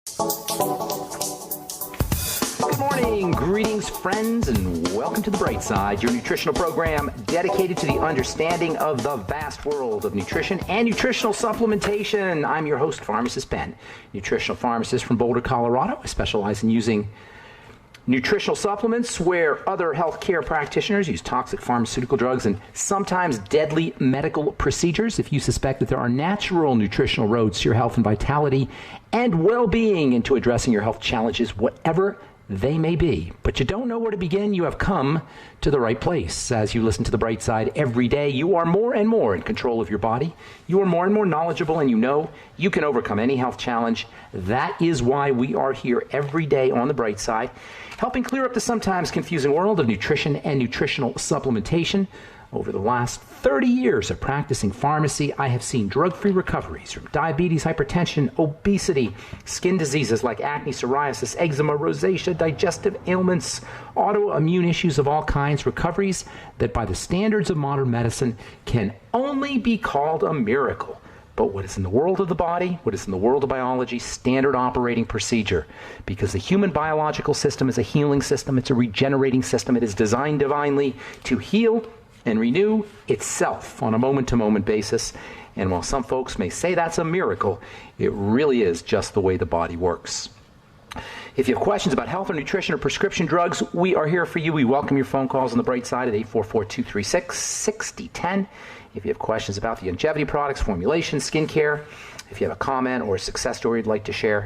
Good morning, greetings, friends, and welcome to The Bright Side, your nutritional program dedicated to the understanding of the vast world of nutrition and nutritional supplementation. I'm your host, Pharmacist Ben, nutritional pharmacist from Boulder, Colorado. I specialize in using nutritional supplements where other healthcare practitioners use toxic pharmaceutical drugs and sometimes deadly medical procedures. If you suspect that there are natural nutritional roads to your health and vitality and well-being into addressing your health challenges, whatever they may be, but you don't know where to begin, you have come to the right place. As you listen to The Bright Side every day, you are more and more in control of your body. You are more and more knowledgeable, and you know you can overcome any health challenge. That is why we are here every day on The Bright Side, helping clear up the sometimes confusing world of nutrition and nutritional supplementation. Over the last 30 years of practicing pharmacy, I have seen drug-free recoveries from diabetes, hypertension, obesity, skin diseases like acne, psoriasis, eczema, rosacea, digestive ailments, autoimmune issues of all kinds, recoveries that by the standards of modern medicine can only be called a miracle. But what is in the world of the body, what is in the world of biology, standard operating procedure. Because the human biological system is a healing system, it's a regenerating system, it is designed divinely to heal and renew itself on a moment-to-moment basis. And while some folks may say that's a miracle, it really is just the way the body works. If you have questions about health or nutrition or prescription drugs, we are here for you. We welcome your phone calls on The Bright Side at 844-236-6010. If you have questions about the longevity products, formulation, skincare, if you have a comment or a success story you'd like to share,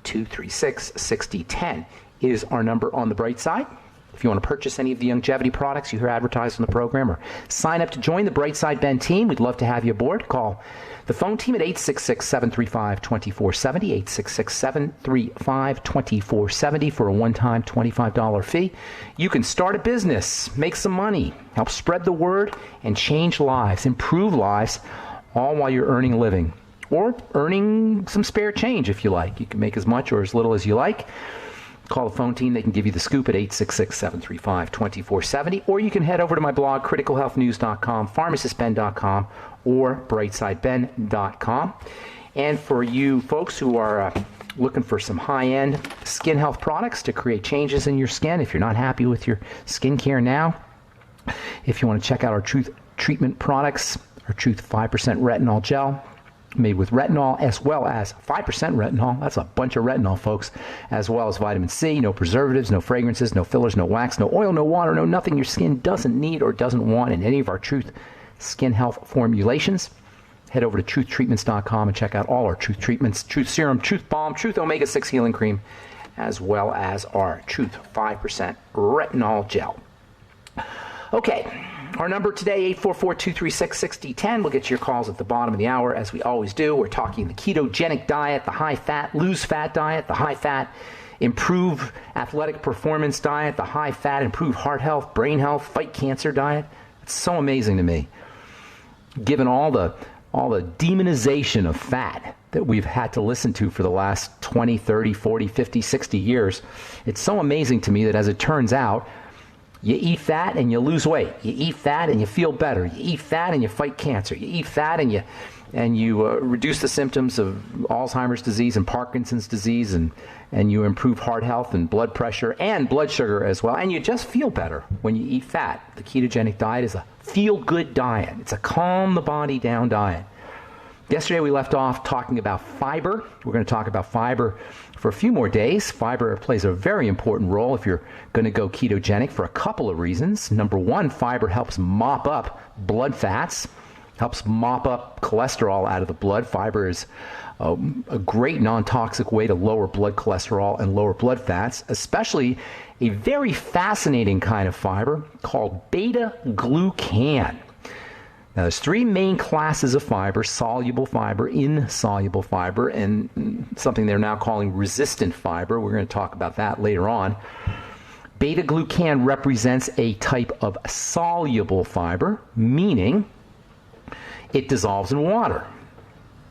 844-236-6010 is our number on The Bright Side. If you want to purchase any of the longevity products you hear advertised on the program or sign up to join the Bright Side Ben team, we'd love to have you aboard. Call the phone team at 866-735-2470, 866-735-2470 for a one-time $25 fee. You can start a business, make some money, help spread the word, and change lives, improve lives, all while you're earning a living or earning some spare change if you like. You can make as much or as little as you like. Call the phone team. They can give you the scoop at 866-735-2470. Or you can head over to my blog, criticalhealthnews.com, pharmacistben.com, or brightsideben.com. And for you folks who are looking for some high-end skin health products to create changes in your skin, if you're not happy with your skincare now, if you want to check out our Truth Treatment products, our Truth 5% Retinol Gel, made with retinol as well as 5% retinol. That's a bunch of retinol, folks, as well as vitamin C, no preservatives, no fragrances, no fillers, no wax, no oil, no water, no nothing your skin doesn't need or doesn't want in any of our Truth skin health formulations. Head over to truthtreatments.com and check out all our Truth treatments, Truth Serum, Truth Balm, Truth Omega-6 Healing Cream, as well as our Truth 5% Retinol Gel. Okay. Our number today, 844-236-6010. We'll get to your calls at the bottom of the hour, as we always do. We're talking the ketogenic diet, the high-fat, lose-fat diet, the high-fat, improve athletic performance diet, the high-fat, improve heart health, brain health, fight cancer diet. It's so amazing to me. Given all the demonization of fat that we've had to listen to for the last 20, 30, 40, 50, 60 years, it's so amazing to me that, as it turns out, you eat fat and you lose weight. You eat fat and you feel better. You eat fat and you fight cancer. You eat fat and you reduce the symptoms of Alzheimer's disease and Parkinson's disease, and you improve heart health and blood pressure and blood sugar as well. And you just feel better when you eat fat. The ketogenic diet is a feel-good diet. It's a calm the body down diet. Yesterday we left off talking about fiber. We're going to talk about fiber for a few more days. Fiber plays a very important role if you're going to go ketogenic for a couple of reasons. Number one, fiber helps mop up blood fats, helps mop up cholesterol out of the blood. Fiber is a great non-toxic way to lower blood cholesterol and lower blood fats, especially a very fascinating kind of fiber called beta-glucan. Now, there's three main classes of fiber: soluble fiber, insoluble fiber, and something they're now calling resistant fiber. We're going to talk about that later on. Beta-glucan represents a type of soluble fiber, meaning it dissolves in water.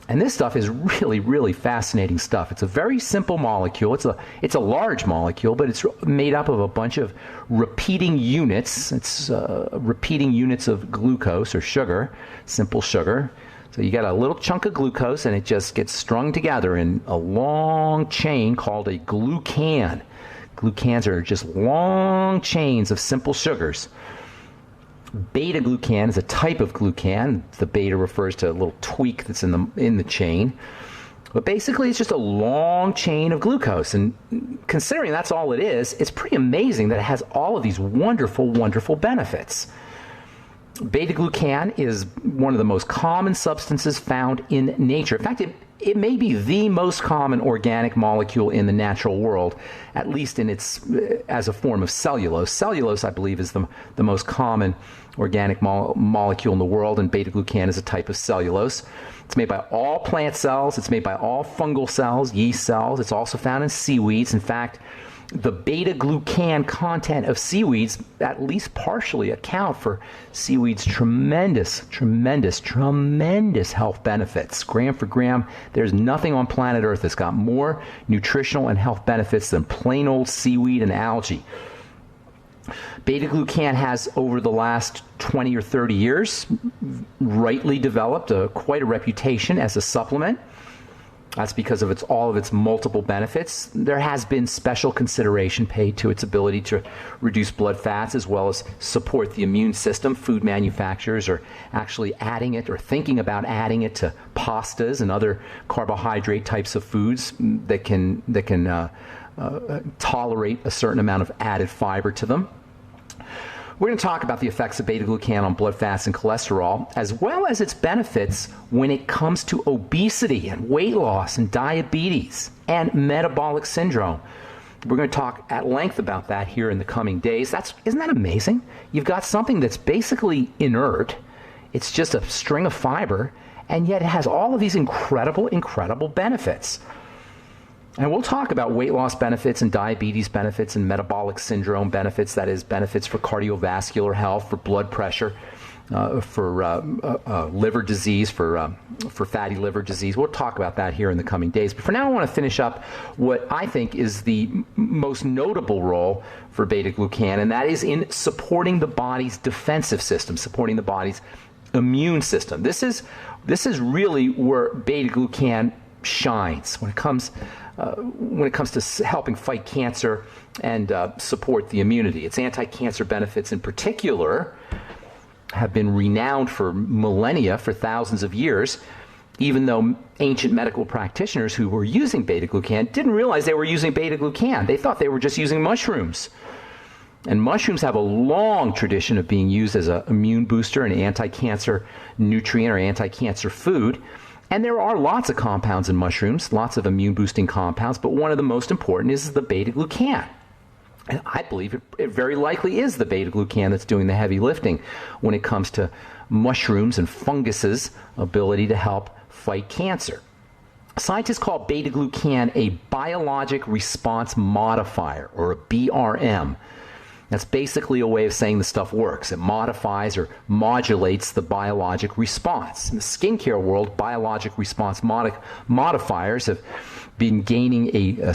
And this stuff is really, really fascinating stuff. It's a very simple molecule. It's a large molecule, but it's made up of a bunch of repeating units. It's repeating units of glucose or sugar, simple sugar. So you got a little chunk of glucose, and it just gets strung together in a long chain called a glucan. Glucans are just long chains of simple sugars. Beta-glucan is a type of glucan. The beta refers to a little tweak that's in the chain. But basically, it's just a long chain of glucose. And considering that's all it is, it's pretty amazing that it has all of these wonderful, wonderful benefits. Beta-glucan is one of the most common substances found in nature. In fact, it may be the most common organic molecule in the natural world, at least in its as a form of cellulose. Cellulose, I believe, is the most common organic molecule in the world, and beta-glucan is a type of cellulose. It's made by all plant cells. It's made by all fungal cells, yeast cells. It's also found in seaweeds. In fact, the beta-glucan content of seaweeds at least partially account for seaweeds' tremendous health benefits. Gram for gram, there's nothing on planet Earth that's got more nutritional and health benefits than plain old seaweed and algae. Beta-glucan has, over the last 20 or 30 years, rightly developed quite a reputation as a supplement. That's because of all of its multiple benefits. There has been special consideration paid to its ability to reduce blood fats as well as support the immune system. Food manufacturers are actually adding it or thinking about adding it to pastas and other carbohydrate types of foods that can tolerate a certain amount of added fiber to them. We're going to talk about the effects of beta-glucan on blood fats and cholesterol, as well as its benefits when it comes to obesity and weight loss and diabetes and metabolic syndrome. We're going to talk at length about that here in the coming days. Isn't that amazing? You've got something that's basically inert. It's just a string of fiber, and yet it has all of these incredible, incredible benefits. And we'll talk about weight loss benefits and diabetes benefits and metabolic syndrome benefits, that is, benefits for cardiovascular health, for blood pressure, for liver disease, for fatty liver disease. We'll talk about that here in the coming days. But for now, I want to finish up what I think is the most notable role for beta-glucan, and that is in supporting the body's defensive system, supporting the body's immune system. This is really where beta-glucan shines when it comes to helping fight cancer and support the immunity. Its anti-cancer benefits in particular have been renowned for millennia, for thousands of years, even though ancient medical practitioners who were using beta-glucan didn't realize they were using beta-glucan. They thought they were just using mushrooms. And mushrooms have a long tradition of being used as an immune booster, an anti-cancer nutrient or anti-cancer food. And there are lots of compounds in mushrooms, lots of immune-boosting compounds, but one of the most important is the beta-glucan. And I believe it very likely is the beta-glucan that's doing the heavy lifting when it comes to mushrooms and funguses' ability to help fight cancer. Scientists call beta-glucan a biologic response modifier, or a BRM. That's basically a way of saying the stuff works. It modifies or modulates the biologic response. In the skincare world, biologic response modifiers have been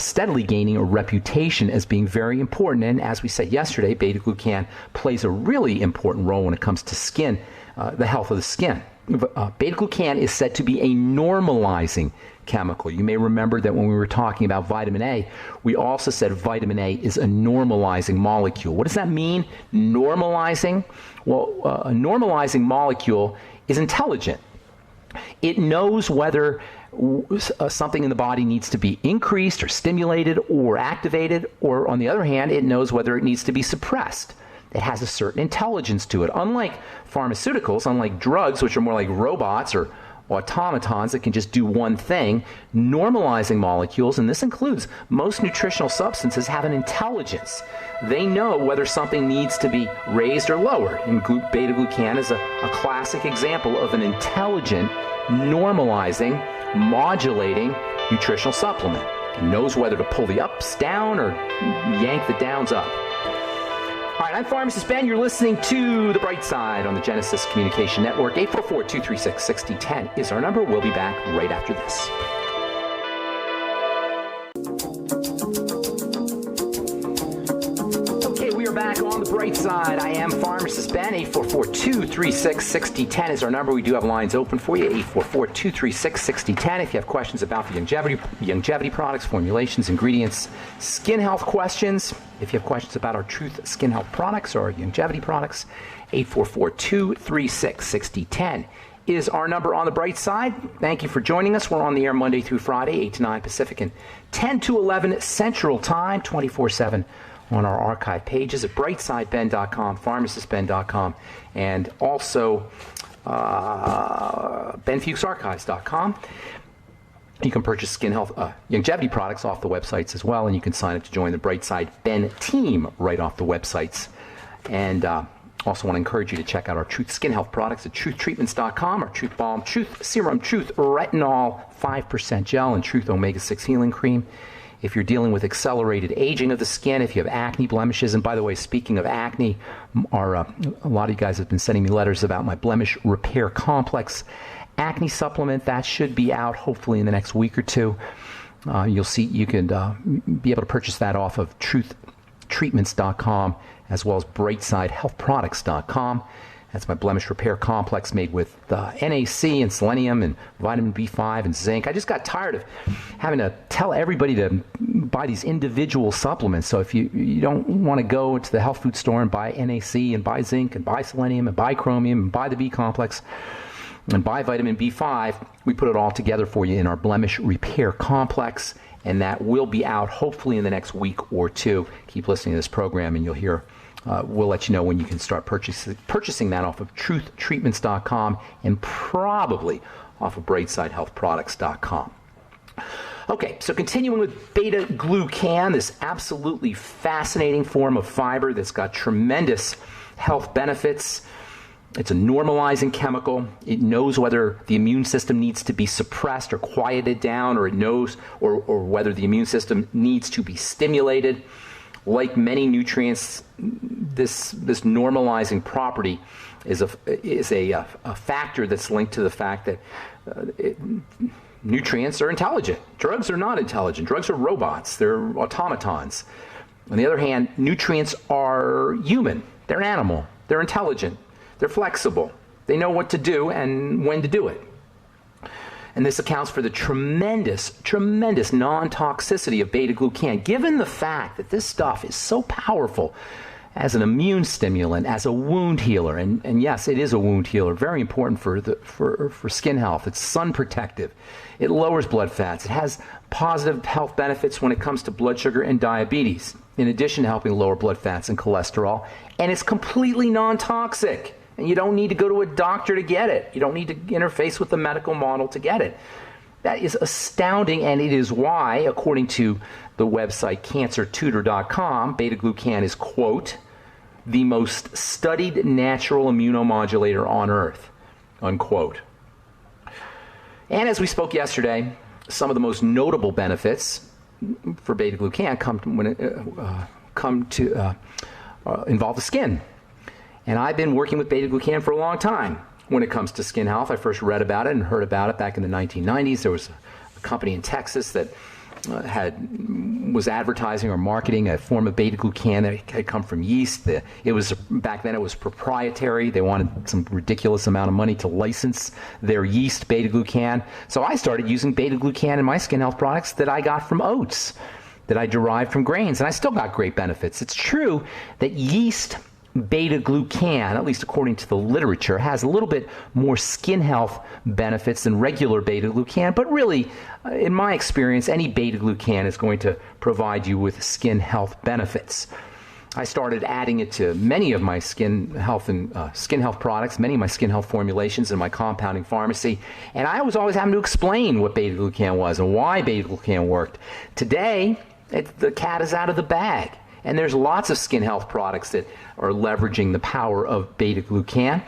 steadily gaining a reputation as being very important. And as we said yesterday, beta-glucan plays a really important role when it comes to skin, the health of the skin. Beta-glucan is said to be a normalizing chemical. You may remember that when we were talking about vitamin A, we also said vitamin A is a normalizing molecule. What does that mean, normalizing? Well, a normalizing molecule is intelligent. It knows whether something in the body needs to be increased or stimulated or activated, or on the other hand, it knows whether it needs to be suppressed. It has a certain intelligence to it. Unlike pharmaceuticals, unlike drugs, which are more like robots or automatons that can just do one thing, normalizing molecules, and this includes most nutritional substances, have an intelligence. They know whether something needs to be raised or lowered. And beta-glucan is a classic example of an intelligent, normalizing, modulating nutritional supplement. It knows whether to pull the ups down or yank the downs up. All right, I'm Pharmacist Ben. You're listening to The Bright Side on the Genesis Communication Network. 844-236-6010 is our number. We'll be back right after this. Okay, we are back on The the bright side. I am Pharmacist Ben. 844-236-6010 is our number. We do have lines open for you. 844-236-6010. If you have questions about the longevity products, formulations, ingredients, skin health questions. If you have questions about our Truth Skin Health products or longevity products, 844-236-6010 is our number on the bright side. Thank you for joining us. We're on the air Monday through Friday, 8 to 9 Pacific and 10 to 11 Central Time, 24/7 on our archive pages at brightsideben.com, pharmacistben.com, and also benfuchsarchives.com. You can purchase skin health, longevity products off the websites as well, and you can sign up to join the Brightside Ben team right off the websites. And also want to encourage you to check out our Truth Skin Health products at truthtreatments.com, our Truth Balm, Truth Serum, Truth Retinol 5% Gel, and Truth Omega-6 Healing Cream. If you're dealing with accelerated aging of the skin, if you have acne, blemishes, and by the way, speaking of acne, a lot of you guys have been sending me letters about my Blemish Repair Complex acne supplement. That should be out hopefully in the next week or two. You'll see you can be able to purchase that off of truthtreatments.com as well as brightsidehealthproducts.com. That's my Blemish Repair Complex made with NAC and selenium and vitamin B5 and zinc. I just got tired of having to tell everybody to buy these individual supplements. So if you don't want to go to the health food store and buy NAC and buy zinc and buy selenium and buy chromium and buy the B complex and buy vitamin B5, we put it all together for you in our Blemish Repair Complex, and that will be out hopefully in the next week or two. Keep listening to this program and you'll hear. We'll let you know when you can start purchasing that off of truthtreatments.com and probably off of brightsidehealthproducts.com. Okay, so continuing with beta-glucan, this absolutely fascinating form of fiber that's got tremendous health benefits. It's a normalizing chemical. It knows whether the immune system needs to be suppressed or quieted down, or it knows or whether the immune system needs to be stimulated. Like many nutrients, this normalizing property is a factor that's linked to the fact that nutrients are intelligent. Drugs are not intelligent. Drugs are robots. They're automatons. On the other hand, nutrients are human. They're an animal. They're intelligent. They're flexible. They know what to do and when to do it. And this accounts for the tremendous non-toxicity of beta-glucan, given the fact that this stuff is so powerful as an immune stimulant, as a wound healer. And yes, it is a wound healer, very important for skin health. It's sun protective. It lowers blood fats. It has positive health benefits when it comes to blood sugar and diabetes, in addition to helping lower blood fats and cholesterol. And it's completely non-toxic. And you don't need to go to a doctor to get it. You don't need to interface with the medical model to get it. That is astounding, and it is why, according to the website cancertutor.com, beta-glucan is, quote, the most studied natural immunomodulator on earth, unquote. And as we spoke yesterday, some of the most notable benefits for beta-glucan involve the skin. And I've been working with beta-glucan for a long time when it comes to skin health. I first read about it and heard about it back in the 1990s. There was a company in Texas that was advertising or marketing a form of beta-glucan that had come from yeast. Back then it was proprietary. They wanted some ridiculous amount of money to license their yeast beta-glucan. So I started using beta-glucan in my skin health products that I got from oats, that I derived from grains, and I still got great benefits. It's true that yeast beta-glucan, at least according to the literature, has a little bit more skin health benefits than regular beta-glucan, but really, in my experience, any beta-glucan is going to provide you with skin health benefits. I started adding it to many of my skin health products, many of my skin health formulations in my compounding pharmacy, and I was always having to explain what beta-glucan was and why beta-glucan worked. Today, the cat is out of the bag. And there's lots of skin health products that are leveraging the power of beta-glucan.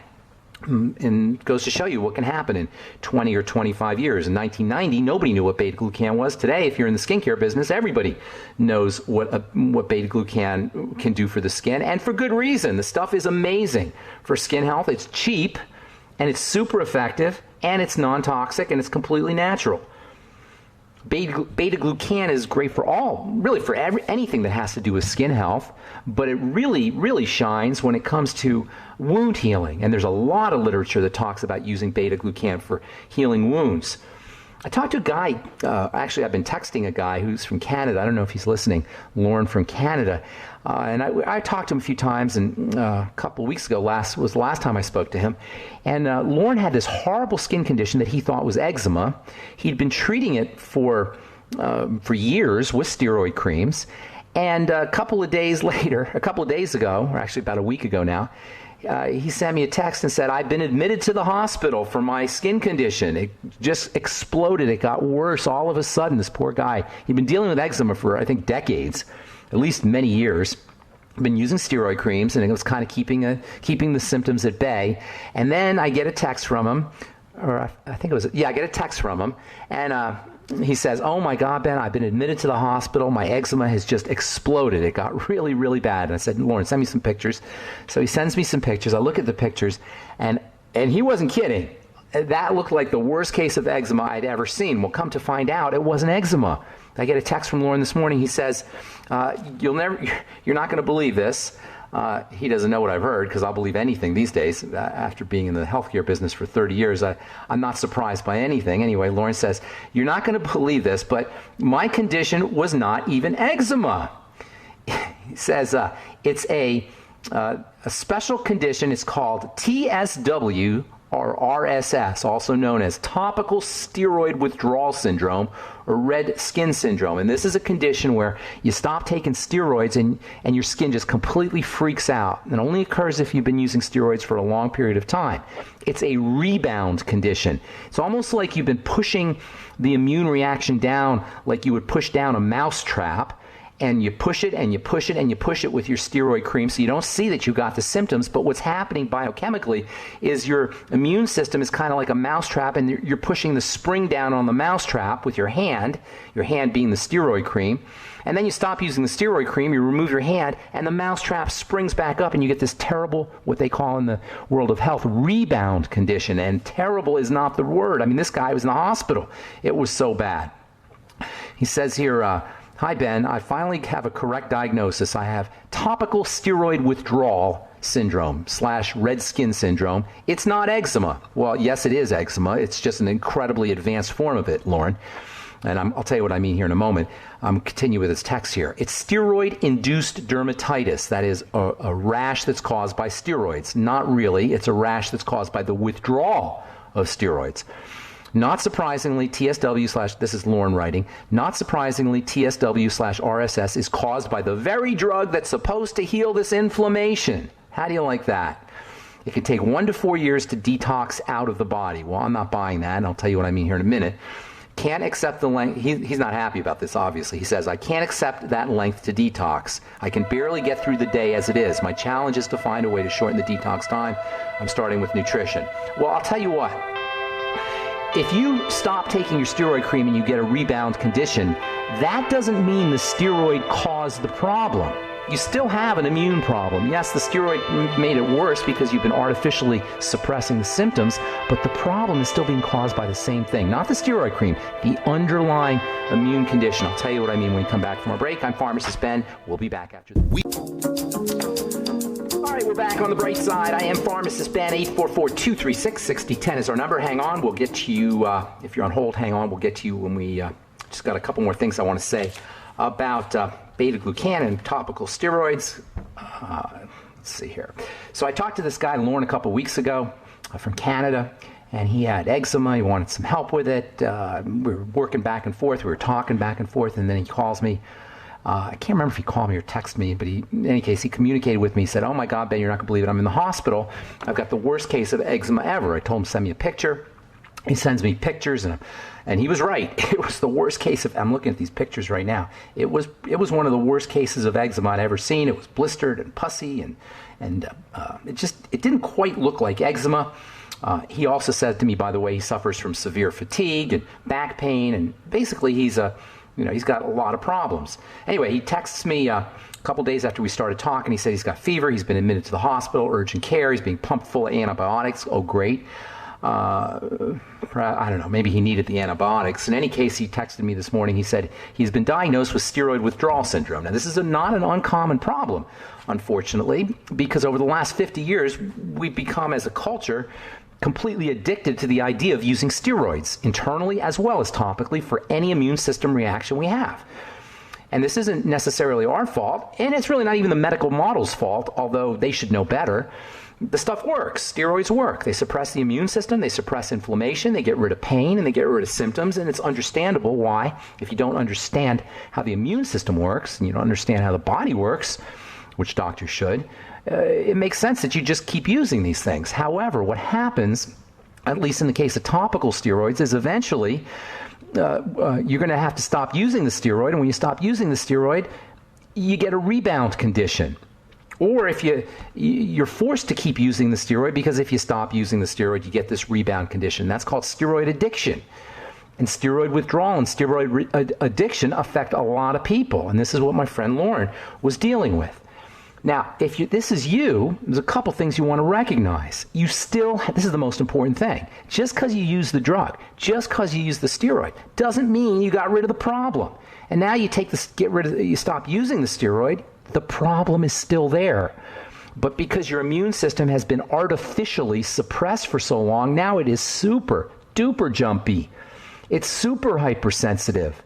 And it goes to show you what can happen in 20 or 25 years. In 1990, nobody knew what beta-glucan was. Today, if you're in the skincare business, everybody knows what beta-glucan can do for the skin, and for good reason. The stuff is amazing for skin health. It's cheap, and it's super effective, and it's non-toxic, and it's completely natural. Beta-glucan is great for anything that has to do with skin health, but it really shines when it comes to wound healing. And there's a lot of literature that talks about using beta-glucan for healing wounds. I talked to a guy, actually I've been texting a guy who's from Canada. I don't know if he's listening, Lauren from Canada. And I talked to him a few times, and a couple of weeks ago was the last time I spoke to him. And Lauren had this horrible skin condition that he thought was eczema. He'd been treating it for years with steroid creams. And a couple of days ago, or actually about a week ago now, he sent me a text and said, I've been admitted to the hospital for my skin condition. It just exploded. It got worse all of a sudden. This poor guy, he'd been dealing with eczema for, I think, decades, at least many years. Been using steroid creams, and it was kind of keeping the symptoms at bay. And then I get a text from him, or I think it was, I get a text from him, and he says, oh my God, Ben, I've been admitted to the hospital. My eczema has just exploded. It got really, really bad. And I said, Lauren, send me some pictures. So he sends me some pictures. I look at the pictures, and he wasn't kidding. That looked like the worst case of eczema I'd ever seen. Well, come to find out, it wasn't eczema. I get a text from Lauren this morning. He says, you're not going to believe this. He doesn't know what I've heard, because I'll believe anything these days. After being in the healthcare business for 30 years, I'm not surprised by anything. Anyway, Lauren says, you're not going to believe this, but my condition was not even eczema. He says it's a special condition. It's called TSW, or RSS, also known as topical steroid withdrawal syndrome or red skin syndrome. And this is a condition where you stop taking steroids and your skin just completely freaks out. It only occurs if you've been using steroids for a long period of time. It's a rebound condition. It's almost like you've been pushing the immune reaction down like you would push down a mouse trap. And you push it and you push it and you push it with your steroid cream, so you don't see that you got the symptoms. But what's happening biochemically is your immune system is kind of like a mousetrap, and you're pushing the spring down on the mousetrap with your hand being the steroid cream. And then you stop using the steroid cream, you remove your hand, and the mousetrap springs back up, and you get this terrible, what they call in the world of health, rebound condition. And terrible is not the word. I mean, this guy was in the hospital. It was so bad. He says here, hi, Ben. I finally have a correct diagnosis. I have topical steroid withdrawal syndrome / red skin syndrome. It's not eczema. Well, yes, it is eczema. It's just an incredibly advanced form of it, Lauren. And I'll tell you what I mean here in a moment. Continue with his text here. It's steroid-induced dermatitis. That is a rash that's caused by steroids. Not really. It's a rash that's caused by the withdrawal of steroids. Not surprisingly, TSW / this is Lauren writing, not surprisingly, TSW / RSS is caused by the very drug that's supposed to heal this inflammation. How do you like that? It can take 1 to 4 years to detox out of the body. Well, I'm not buying that, and I'll tell you what I mean here in a minute. Can't accept the length. He's not happy about this, obviously. He says, I can't accept that length to detox. I can barely get through the day as it is. My challenge is to find a way to shorten the detox time. I'm starting with nutrition. Well, I'll tell you what. If you stop taking your steroid cream and you get a rebound condition, that doesn't mean the steroid caused the problem. You still have an immune problem. Yes, the steroid made it worse because you've been artificially suppressing the symptoms, but the problem is still being caused by the same thing. Not the steroid cream, the underlying immune condition. I'll tell you what I mean when we come back from our break. I'm Pharmacist Ben. We'll be back after All right, we're back on the bright side. I am Pharmacist Ben. 844-236-6010 is our number. Hang on, we'll get to you. If you're on hold, hang on. We'll get to you when we just got a couple more things I want to say about beta-glucan and topical steroids. Let's see here. So I talked to this guy, Lauren, a couple weeks ago from Canada, and he had eczema. He wanted some help with it. We were working back and forth. We were talking back and forth, and then he calls me. I can't remember if he called me or texted me, but in any case, he communicated with me. He said, oh my God, Ben, you're not going to believe it. I'm in the hospital. I've got the worst case of eczema ever. I told him to send me a picture. He sends me pictures, and he was right. It was the worst case of, I'm looking at these pictures right now. It was one of the worst cases of eczema I'd ever seen. It was blistered and pussy, and it didn't quite look like eczema. He also said to me, by the way, he suffers from severe fatigue and back pain, and basically he's got a lot of problems. Anyway, he texts me a couple days after we started talking. He said he's got fever. He's been admitted to the hospital, urgent care. He's being pumped full of antibiotics. Oh, great. I don't know, maybe he needed the antibiotics. In any case, he texted me this morning. He said he's been diagnosed with steroid withdrawal syndrome. Now, this is not an uncommon problem, unfortunately, because over the last 50 years, we've become, as a culture, completely addicted to the idea of using steroids internally as well as topically for any immune system reaction we have. And this isn't necessarily our fault, and it's really not even the medical model's fault, although they should know better. The stuff works. Steroids work. They suppress the immune system, they suppress inflammation, they get rid of pain, and they get rid of symptoms, and it's understandable why, if you don't understand how the immune system works, and you don't understand how the body works, which doctors should, it makes sense that you just keep using these things. However, what happens, at least in the case of topical steroids, is eventually you're going to have to stop using the steroid, and when you stop using the steroid, you get a rebound condition. Or if you're forced to keep using the steroid, because if you stop using the steroid, you get this rebound condition. That's called steroid addiction. And steroid withdrawal and steroid addiction affect a lot of people. And this is what my friend Lauren was dealing with. Now, if this is you, there's a couple things you want to recognize. this is the most important thing. Just because you use the drug, just because you use the steroid, doesn't mean you got rid of the problem. And now you you stop using the steroid, the problem is still there. But because your immune system has been artificially suppressed for so long, now it is super duper jumpy. It's super hypersensitive.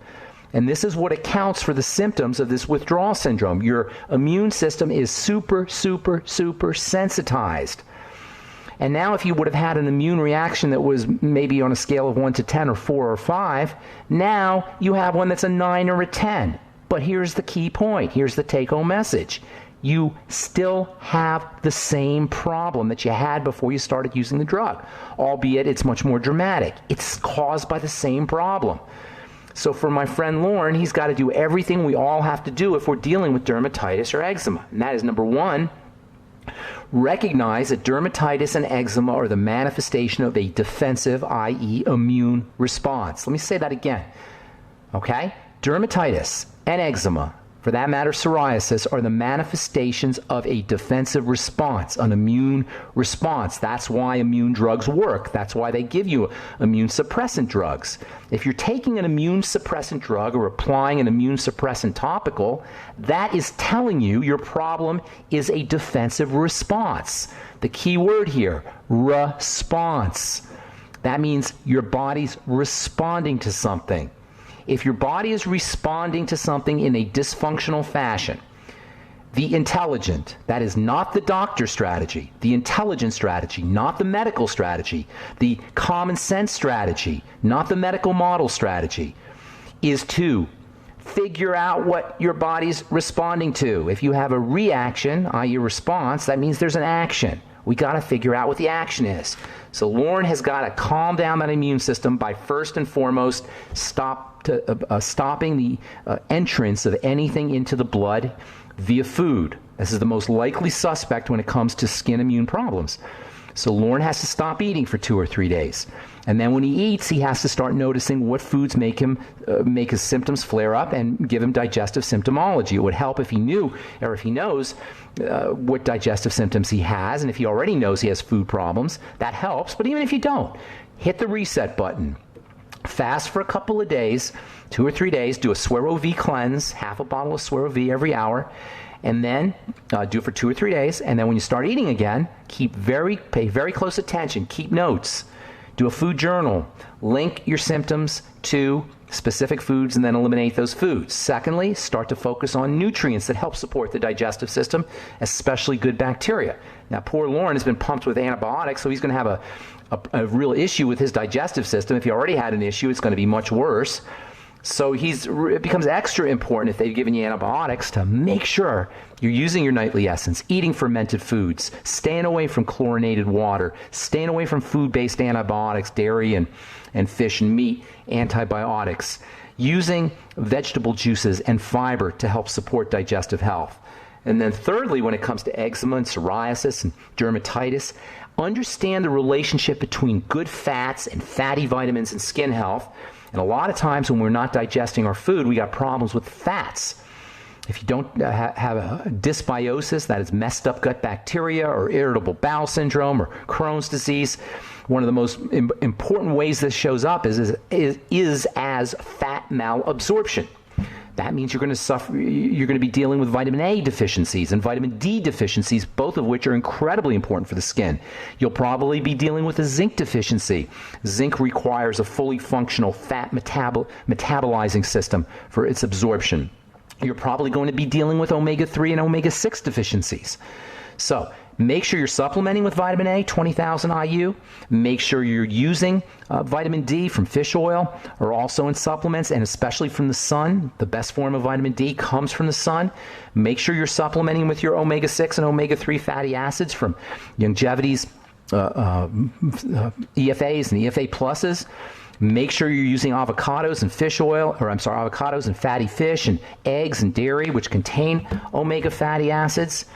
And this is what accounts for the symptoms of this withdrawal syndrome. Your immune system is super sensitized. And now if you would have had an immune reaction that was maybe on a scale of 1 to 10 or 4 or 5, now you have one that's a 9 or a 10. But here's the key point. Here's the take-home message. You still have the same problem that you had before you started using the drug, albeit it's much more dramatic. It's caused by the same problem. So for my friend Lauren, he's got to do everything we all have to do if we're dealing with dermatitis or eczema. And that is, number one, recognize that dermatitis and eczema are the manifestation of a defensive, i.e. immune response. Let me say that again. Okay? Dermatitis and eczema, for that matter psoriasis, are the manifestations of a defensive response, an immune response. That's why immune drugs work. That's why they give you immune suppressant drugs. If you're taking an immune suppressant drug or applying an immune suppressant topical, that is telling you your problem is a defensive response. The key word here, response. That means your body's responding to something. If your body is responding to something in a dysfunctional fashion, the intelligent, that is not the doctor strategy, the intelligent strategy, not the medical strategy, the common sense strategy, not the medical model strategy, is to figure out what your body's responding to. If you have a reaction, i.e. response, that means there's an action. We got to figure out what the action is. So Lauren has got to calm down that immune system by first and foremost stopping the entrance of anything into the blood via food. This is the most likely suspect when it comes to skin immune problems. So Lauren has to stop eating for 2 or 3 days. And then when he eats, he has to start noticing what foods make his symptoms flare up and give him digestive symptomology. It would help if he knew, or if he knows what digestive symptoms he has, and if he already knows he has food problems, that helps. But even if you don't, hit the reset button. Fast for a couple of days, 2 or 3 days, do a Suero V cleanse, half a bottle of Suero V every hour, and then do it for 2 or 3 days. And then when you start eating again, pay very close attention, keep notes, do a food journal, link your symptoms to specific foods and then eliminate those foods. Secondly, start to focus on nutrients that help support the digestive system, especially good bacteria. Now, poor Lauren has been pumped with antibiotics, so he's going to have a real issue with his digestive system. If he already had an issue, it's going to be much worse. So it becomes extra important if they've given you antibiotics to make sure you're using your nightly essence, eating fermented foods, staying away from chlorinated water, staying away from food-based antibiotics, dairy and fish and meat, antibiotics, using vegetable juices and fiber to help support digestive health. And then thirdly, when it comes to eczema and psoriasis and dermatitis, understand the relationship between good fats and fatty vitamins and skin health. And a lot of times when we're not digesting our food, we got problems with fats. If you don't have a dysbiosis, that is messed up gut bacteria or irritable bowel syndrome or Crohn's disease, one of the most important ways this shows up is as fat malabsorption. That means you're going to be dealing with vitamin A deficiencies and vitamin D deficiencies, both of which are incredibly important for the skin. You'll probably be dealing with a zinc deficiency. Zinc requires a fully functional fat metabolizing system for its absorption. You're probably going to be dealing with omega-3 and omega-6 deficiencies. So make sure you're supplementing with vitamin A, 20,000 IU. Make sure you're using vitamin D from fish oil or also in supplements, and especially from the sun. The best form of vitamin D comes from the sun. Make sure you're supplementing with your omega-6 and omega-3 fatty acids from Longevity's EFAs and EFA pluses. Make sure you're using avocados and avocados and fatty fish and eggs and dairy, which contain omega fatty acids.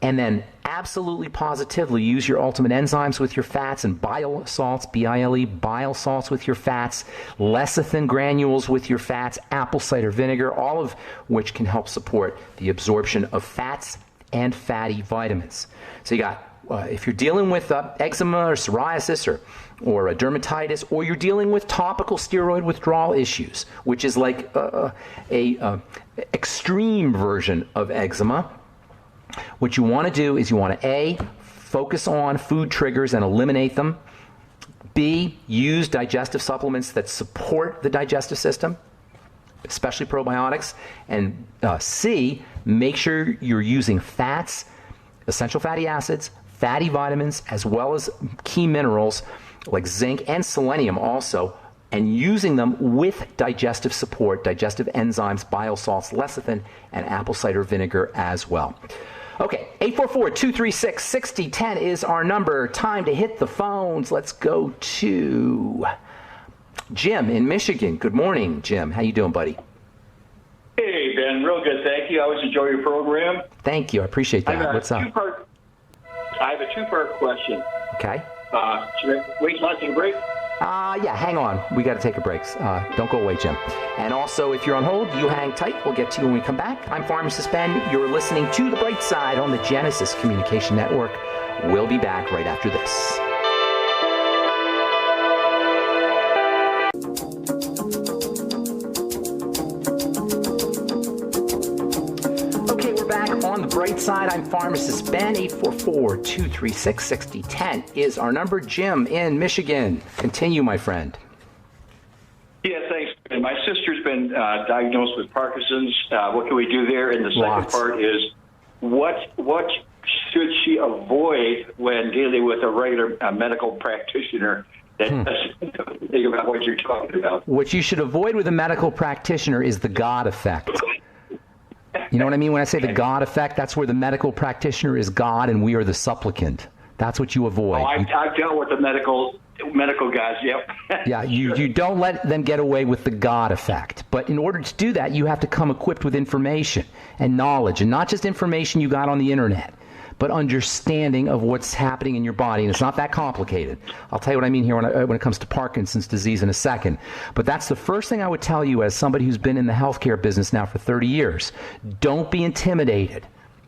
And then absolutely positively use your ultimate enzymes with your fats and bile salts, B-I-L-E, bile salts with your fats, lecithin granules with your fats, apple cider vinegar, all of which can help support the absorption of fats and fatty vitamins. So you got, if you're dealing with eczema or psoriasis or a dermatitis, or you're dealing with topical steroid withdrawal issues, which is like a extreme version of eczema, what you want to do is you want to A, focus on food triggers and eliminate them. B, use digestive supplements that support the digestive system, especially probiotics. And C, make sure you're using fats, essential fatty acids, fatty vitamins, as well as key minerals like zinc and selenium also, and using them with digestive support, digestive enzymes, bile salts, lecithin, and apple cider vinegar as well. Okay, 844-236-6010 is our number. Time to hit the phones. Let's go to Jim in Michigan. Good morning, Jim. How you doing, buddy? Hey, Ben. Real good, thank you. I always enjoy your program. Thank you. I appreciate that. What's up? I have a two-part question. Okay. Should I wait till I take a break? Yeah, hang on. We got to take a break. Don't go away, Jim. And also, if you're on hold, you hang tight. We'll get to you when we come back. I'm Pharmacist Ben. You're listening to The Bright Side on the Genesis Communication Network. We'll be back right after this. Okay, we're back on The Bright Side. I'm Pharmacist Ben. 844-236-6010 is our number. Jim in Michigan. Continue, my friend. Yeah, thanks. And my sister's been diagnosed with Parkinson's. What can we do there? And the second part is, what should she avoid when dealing with a regular medical practitioner that doesn't think about what you're talking about? What you should avoid with a medical practitioner is the God effect. You know what I mean when I say the God effect? That's where the medical practitioner is God and we are the supplicant. That's what you avoid. Oh, I've dealt with the medical guys, yep. Yeah, you don't let them get away with the God effect. But in order to do that, you have to come equipped with information and knowledge, and not just information you got on the internet, but understanding of what's happening in your body. And it's not that complicated. I'll tell you what I mean here when it comes to Parkinson's disease in a second. But that's the first thing I would tell you as somebody who's been in the healthcare business now for 30 years. Don't be intimidated.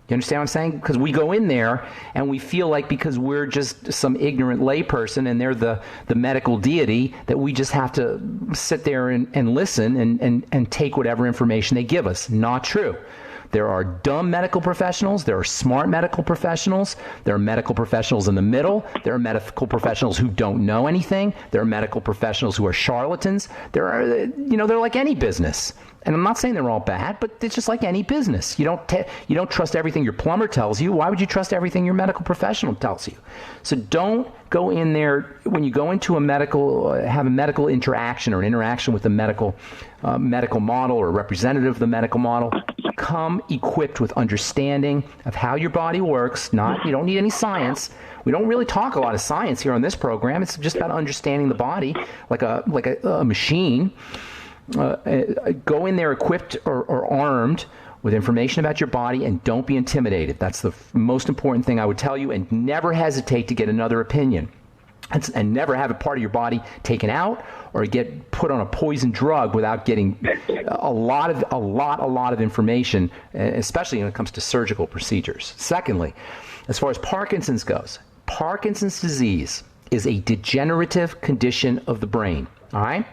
You understand what I'm saying? Because we go in there and we feel like because we're just some ignorant layperson and they're the medical deity that we just have to sit there and listen and take whatever information they give us. Not true. There are dumb medical professionals. There are smart medical professionals. There are medical professionals in the middle. There are medical professionals who don't know anything. There are medical professionals who are charlatans. They're like any business. And I'm not saying they're all bad, but it's just like any business. You don't trust everything your plumber tells you. Why would you trust everything your medical professional tells you? So don't go in there when you go into have a medical interaction or an interaction with a medical model or a representative of the medical model. Come equipped with understanding of how your body works. You don't need any science. We don't really talk a lot of science here on this program. It's just about understanding the body like a machine. Go in there equipped or armed with information about your body, and don't be intimidated. That's the most important thing I would tell you, and never hesitate to get another opinion. And never have a part of your body taken out or get put on a poison drug without getting a lot of information, especially when it comes to surgical procedures. Secondly, as far as Parkinson's goes, Parkinson's disease is a degenerative condition of the brain. All right?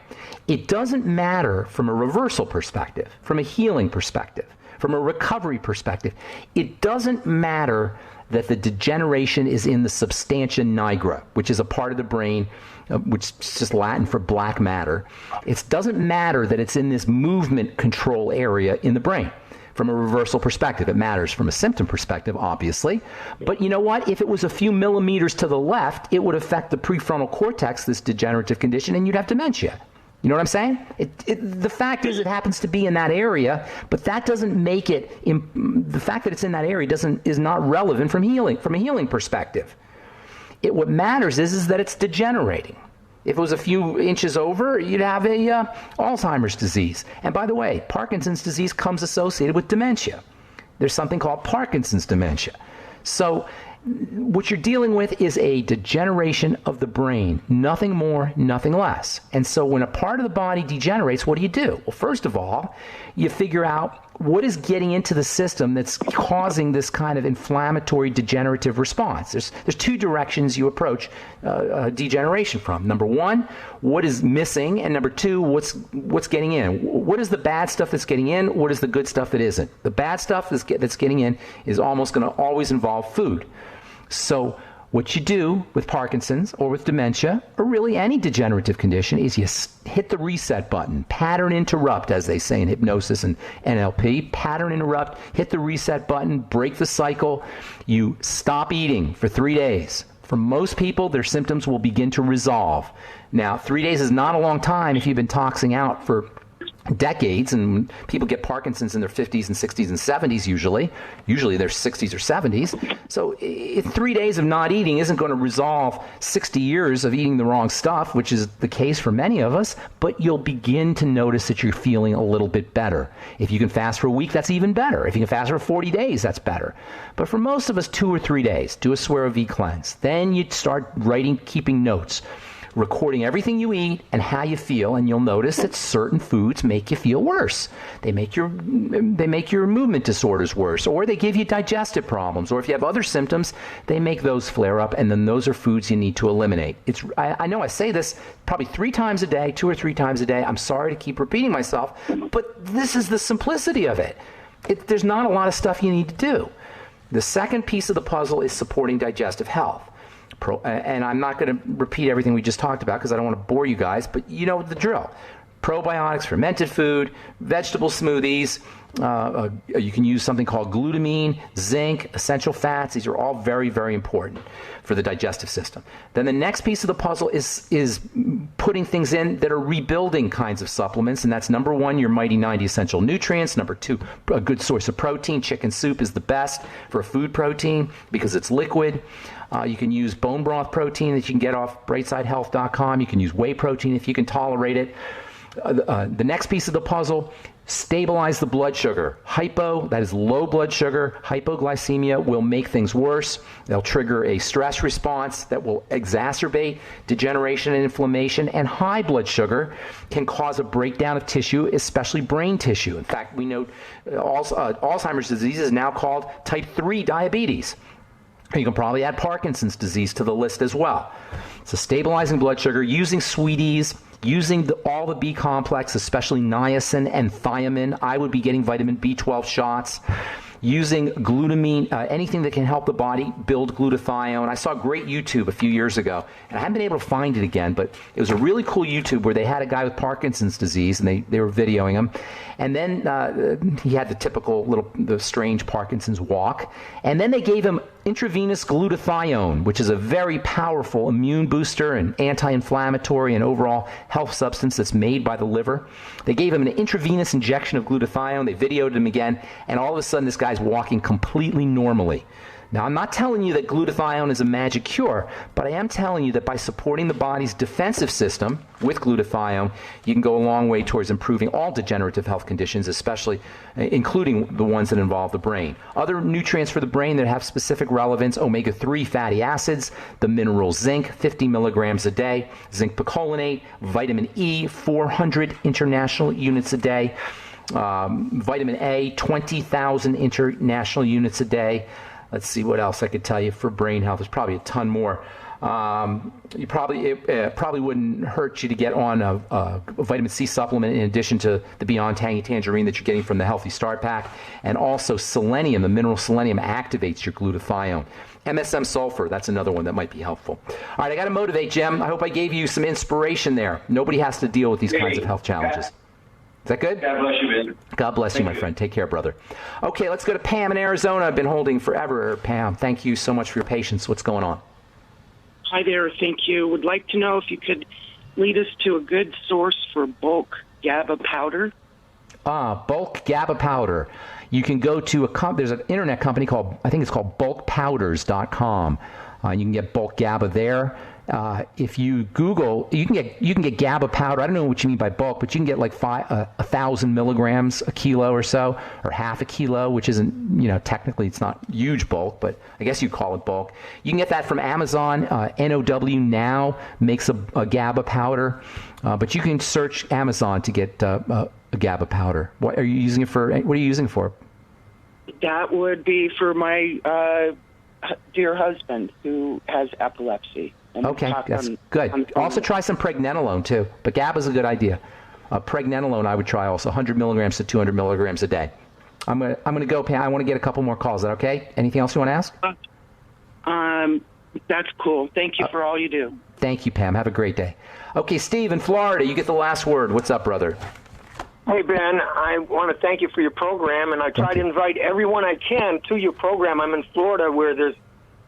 It doesn't matter from a reversal perspective, from a healing perspective, from a recovery perspective. It doesn't matter that the degeneration is in the substantia nigra, which is a part of the brain, which is just Latin for black matter. It doesn't matter that it's in this movement control area in the brain. From a reversal perspective, it matters from a symptom perspective, obviously. But you know what? If it was a few millimeters to the left, it would affect the prefrontal cortex, this degenerative condition, and you'd have dementia. You know what I'm saying? The fact is it happens to be in that area, but that doesn't make it, the fact that it's in that area is not relevant from a healing perspective. What matters is that it's degenerating. If it was a few inches over, you'd have a Alzheimer's disease. And by the way, Parkinson's disease comes associated with dementia. There's something called Parkinson's dementia. So what you're dealing with is a degeneration of the brain, nothing more, nothing less. And so when a part of the body degenerates, what do? Well, first of all, you figure out what is getting into the system that's causing this kind of inflammatory degenerative response. There's two directions you approach degeneration from. Number one, what is missing? And number two, what's getting in? What is the bad stuff that's getting in? What is the good stuff that isn't? The bad stuff that's getting in is almost going to always involve food. So what you do with Parkinson's or with dementia or really any degenerative condition is you hit the reset button, pattern interrupt, as they say in hypnosis and NLP, pattern interrupt, hit the reset button, break the cycle. You stop eating for 3 days. For most people, their symptoms will begin to resolve. Now, 3 days is not a long time if you've been toxing out for decades, and people get Parkinson's in their 50s and 60s and 70s usually their 60s or 70s. So 3 days of not eating isn't going to resolve 60 years of eating the wrong stuff, which is the case for many of us, but you'll begin to notice that you're feeling a little bit better. If you can fast for a week, that's even better. If you can fast for 40 days, that's better. But for most of us, 2 or 3 days, do a Swear of V cleanse. Then you start keeping notes, recording everything you eat and how you feel, and you'll notice that certain foods make you feel worse. They make your movement disorders worse, or they give you digestive problems, or if you have other symptoms, they make those flare up, and then those are foods you need to eliminate. I know I say this probably 3 times a day, 2 or 3 times a day. I'm sorry to keep repeating myself, but this is the simplicity of it. There's not a lot of stuff you need to do. The second piece of the puzzle is supporting digestive health. And I'm not going to repeat everything we just talked about because I don't want to bore you guys, but you know the drill. Probiotics, fermented food, vegetable smoothies. You can use something called glutamine, zinc, essential fats. These are all very, very important for the digestive system. Then the next piece of the puzzle is putting things in that are rebuilding kinds of supplements, and that's number 1, your Mighty 90 essential nutrients. Number 2, a good source of protein. Chicken soup is the best for a food protein because it's liquid. You can use bone broth protein that you can get off brightsidehealth.com. You can use whey protein if you can tolerate it. The next piece of the puzzle, stabilize the blood sugar. Hypo, that is low blood sugar. Hypoglycemia will make things worse. They'll trigger a stress response that will exacerbate degeneration and inflammation. And high blood sugar can cause a breakdown of tissue, especially brain tissue. In fact, we know Alzheimer's disease is now called type 3 diabetes. You can probably add Parkinson's disease to the list as well. So stabilizing blood sugar, using sweeties, using all the B complex, especially niacin and thiamine. I would be getting vitamin B12 shots. Using glutamine, anything that can help the body build glutathione. I saw a great YouTube a few years ago, and I haven't been able to find it again, but it was a really cool YouTube where they had a guy with Parkinson's disease, and they were videoing him. And then he had the typical the strange Parkinson's walk. And then they gave him intravenous glutathione, which is a very powerful immune booster and anti-inflammatory and overall health substance that's made by the liver. They gave him an intravenous injection of glutathione. They videoed him again, and all of a sudden this guy's walking completely normally. Now, I'm not telling you that glutathione is a magic cure, but I am telling you that by supporting the body's defensive system with glutathione, you can go a long way towards improving all degenerative health conditions, especially including the ones that involve the brain. Other nutrients for the brain that have specific relevance, omega-3 fatty acids, the mineral zinc, 50 milligrams a day, zinc picolinate, vitamin E, 400 international units a day, vitamin A, 20,000 international units a day. Let's see what else I could tell you for brain health. There's probably a ton more. It probably wouldn't hurt you to get on a vitamin C supplement in addition to the Beyond Tangy Tangerine that you're getting from the Healthy Start Pack. And also selenium, the mineral selenium activates your glutathione. MSM sulfur, that's another one that might be helpful. All right, I got to motivate, Jim. I hope I gave you some inspiration there. Nobody has to deal with these kinds of health challenges. Is that good? God bless you, man. God bless you, my friend. Take care, brother. Okay, let's go to Pam in Arizona. I've been holding forever. Pam, thank you so much for your patience. What's going on? Hi there. Thank you. Would like to know if you could lead us to a good source for bulk GABA powder. Bulk GABA powder. You can go to there's an internet company called, I think it's called bulkpowders.com. You can get bulk GABA there. If you Google, you can get GABA powder. I don't know what you mean by bulk, but you can get like 1,000 milligrams a kilo or so, or half a kilo, which isn't, technically it's not huge bulk, but I guess you call it bulk. You can get that from Amazon. NOW Now makes a GABA powder, but you can search Amazon to get a GABA powder. What are you using it for? What are you using it for? That would be for my dear husband who has epilepsy. Okay, that's good. Also try some pregnenolone too, but GABA is a good idea. Pregnenolone I would try also, 100 milligrams to 200 milligrams a day. I'm gonna go, Pam. I want to get a couple more calls. Is that okay? Anything else you want to ask? That's cool. Thank you for all you do. Thank you, Pam. Have a great day. Okay, Steve in Florida, you get the last word. What's up, brother? Hey, Ben, I want to thank you for your program, and I try to invite everyone I can to your program. I'm in Florida where there's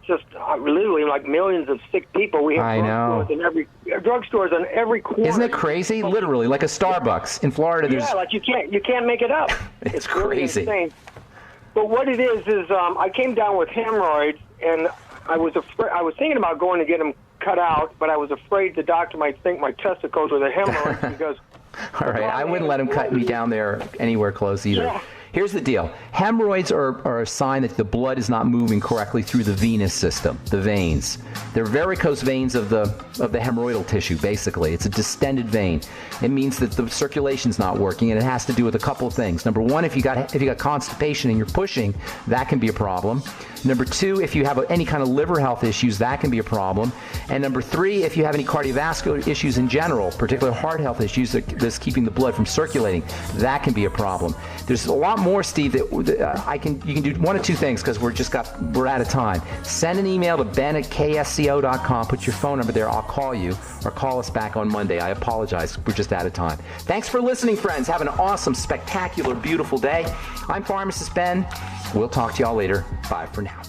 just literally like millions of sick people. We have drugstores on every corner. Isn't it crazy? Literally, like a Starbucks. In Florida, there's... Yeah, like you can't make it up. It's crazy. Really insane. But what it is I came down with hemorrhoids, and I was thinking about going to get them cut out, but I was afraid the doctor might think my testicles were the hemorrhoids because... All right, I wouldn't let him cut me down there anywhere close either. Yeah. Here's the deal. Hemorrhoids are a sign that the blood is not moving correctly through the venous system, the veins. They're varicose veins of the hemorrhoidal tissue, basically. It's a distended vein. It means that the circulation's not working, and it has to do with a couple of things. Number one, if you got constipation and you're pushing, that can be a problem. Number two, if you have any kind of liver health issues, that can be a problem. And number three, if you have any cardiovascular issues in general, particularly heart health issues that's keeping the blood from circulating, that can be a problem. There's a lot more, Steve, that you can do one of two things because we're out of time. Send an email to ben@ksco.com. Put your phone number there. I'll call you, or call us back on Monday. I apologize. We're just out of time. Thanks for listening, friends. Have an awesome, spectacular, beautiful day. I'm Pharmacist Ben. We'll talk to y'all later. Bye for now.